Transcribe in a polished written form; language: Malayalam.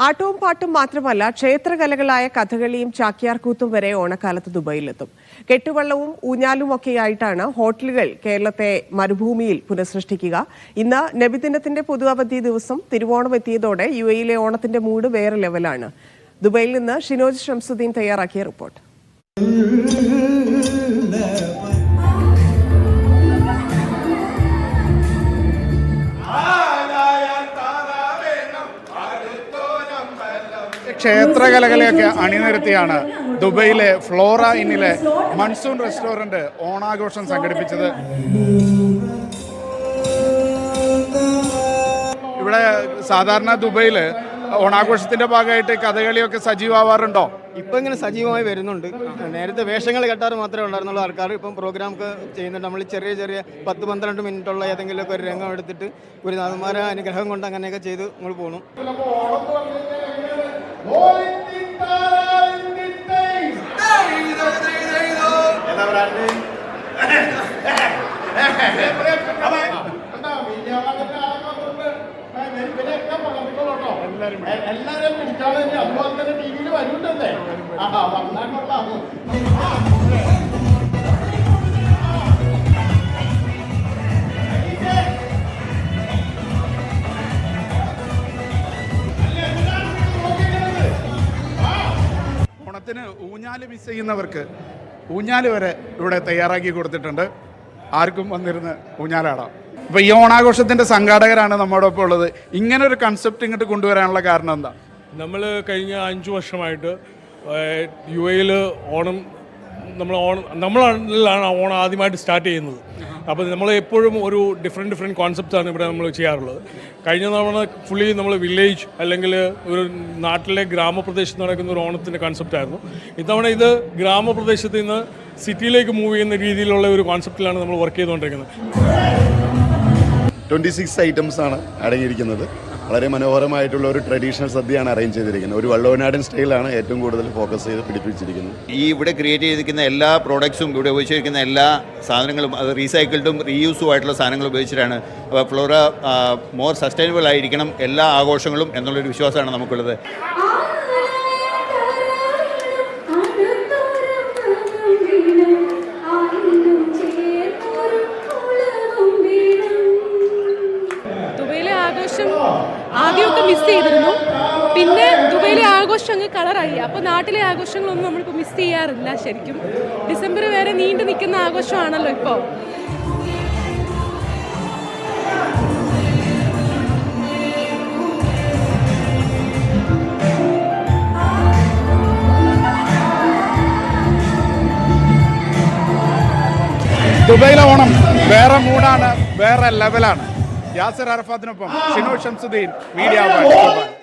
ആട്ടവും പാട്ടും മാത്രമല്ല ക്ഷേത്രകലകളായ കഥകളിയും ചാക്യാർകൂത്തും വരെ ഓണക്കാലത്ത് ദുബൈയിലെത്തും. കെട്ടുവള്ളവും ഊഞ്ഞാലുമൊക്കെയായിട്ടാണ് ഹോട്ടലുകൾ കേരളത്തെ മരുഭൂമിയിൽ പുനഃസൃഷ്ടിക്കുക. ഇന്ന് നബിദിനത്തിന്റെ പൊതു അവധി ദിവസം തിരുവോണം എത്തിയതോടെ യുഎയിലെ ഓണത്തിന്റെ മൂഡ് വേറെ ലെവലാണ്. ദുബൈയിൽ നിന്ന് ഷിനോജ് ഷംസുദ്ദീൻ തയ്യാറാക്കിയ റിപ്പോർട്ട്. ക്ഷേത്രകലകളെയൊക്കെ അണിനിരത്തിയാണ് ദുബൈയിലെ ഫ്ലോറ ഇന്നിലെ മൺസൂൺ റെസ്റ്റോറന്റ് ഓണാഘോഷം സംഘടിപ്പിച്ചത്. ഇവിടെ സാധാരണ ദുബൈയിൽ ഓണാഘോഷത്തിന്റെ ഭാഗമായിട്ട് കഥകളിയൊക്കെ സജീവമാവാറുണ്ടോ? ഇപ്പം ഇങ്ങനെ സജീവമായി വരുന്നുണ്ട്. നേരത്തെ വേഷങ്ങൾ കെട്ടാറ് മാത്രമേ ഉണ്ടായിരുന്നുള്ളൂ ആൾക്കാർ. ഇപ്പം പ്രോഗ്രാം ഒക്കെ ചെയ്യുന്നുണ്ട്. നമ്മൾ ചെറിയ 10-12 മിനിറ്റുള്ള ഏതെങ്കിലുമൊക്കെ ഒരു രംഗം എടുത്തിട്ട് ഒരു നാഥന്മാരെ അനുഗ്രഹം കൊണ്ട് അങ്ങനെയൊക്കെ ചെയ്ത് നമ്മൾ പോകണം. എല്ലാവരും പിടിച്ചാലും അതുപോലെ തന്നെ ടി വിയിൽ വരുന്നുണ്ടല്ലേ. ഓണത്തിന് ഊഞ്ഞാല് മിസ് ചെയ്യുന്നവർക്ക് ഊഞ്ഞാല് വരെ ഇവിടെ തയ്യാറാക്കി കൊടുത്തിട്ടുണ്ട്. ആർക്കും വന്നിരുന്ന് ഊഞ്ഞാലാടാം. അപ്പോൾ ഈ ഓണാഘോഷത്തിൻ്റെ സംഘാടകരാണ് നമ്മോടൊപ്പം ഉള്ളത്. ഇങ്ങനെ ഒരു കൺസെപ്റ്റ് ഇങ്ങോട്ട് കൊണ്ടുവരാനുള്ള കാരണം എന്താ? നമ്മൾ കഴിഞ്ഞ 5 വർഷമായിട്ട് യുഎയിൽ നമ്മളാണ് ഓണം ആദ്യമായിട്ട് സ്റ്റാർട്ട് ചെയ്യുന്നത്. അപ്പോൾ നമ്മൾ എപ്പോഴും ഒരു ഡിഫറെൻറ്റ് കോൺസെപ്റ്റാണ് ഇവിടെ നമ്മൾ ചെയ്യാറുള്ളത്. കഴിഞ്ഞ തവണ ഫുള്ളി നമ്മൾ വില്ലേജ് അല്ലെങ്കിൽ ഒരു നാട്ടിലെ ഗ്രാമപ്രദേശത്ത് നടക്കുന്ന ഒരു ഓണത്തിൻ്റെ കോൺസെപ്റ്റായിരുന്നു. ഇത്തവണ ഇത് ഗ്രാമപ്രദേശത്ത് നിന്ന് സിറ്റിയിലേക്ക് മൂവ് ചെയ്യുന്ന രീതിയിലുള്ള ഒരു കോൺസെപ്റ്റിലാണ് നമ്മൾ വർക്ക് ചെയ്തുകൊണ്ടിരിക്കുന്നത്. 26 ഐറ്റംസ് ആണ് അടങ്ങിയിരിക്കുന്നത്. വളരെ മനോഹരമായിട്ടുള്ള ഒരു ട്രഡീഷണൽ സദ്യയാണ് അറേഞ്ച് ചെയ്തിരിക്കുന്നത്. ഒരു വള്ളവനാടൻ സ്റ്റൈലാണ് ഏറ്റവും കൂടുതൽ ഫോക്കസ് ചെയ്ത് പിടിപ്പിച്ചിരിക്കുന്നത്. ഈ ഇവിടെ ക്രിയേറ്റ് ചെയ്തിരിക്കുന്ന എല്ലാ പ്രോഡക്ട്സും, ഇവിടെ ഉപയോഗിച്ചിരിക്കുന്ന എല്ലാ സാധനങ്ങളും അത് റീസൈക്കിൾഡും റീയൂസും ആയിട്ടുള്ള സാധനങ്ങൾ ഉപയോഗിച്ചിട്ടാണ്. അപ്പോൾ ഫ്ലോറ മോർ സസ്റ്റൈനബിൾ ആയിരിക്കണം എല്ലാ ആഘോഷങ്ങളും എന്നുള്ളൊരു വിശ്വാസമാണ് നമുക്കുള്ളത്. ആദ്യമൊക്കെ മിസ് ചെയ്തിരുന്നു. പിന്നെ ദുബൈയിലെ ആഘോഷം അങ്ങ് കളറായി. അപ്പോൾ നാട്ടിലെ ആഘോഷങ്ങളൊന്നും നമ്മളിപ്പോൾ മിസ് ചെയ്യാറില്ല. ശരിക്കും ഡിസംബർ വരെ നീണ്ടു നിൽക്കുന്ന ആഘോഷമാണല്ലോ ഇപ്പോൾ. ദുബൈയിലെ ഓണം വേറെ മൂഡാണ്, വേറെ ലെവലാണ്. യാസിർ അറഫാത്തിനൊപ്പം ഷിനോജ് ഷംസുദ്ദീൻ, മീഡിയ 1.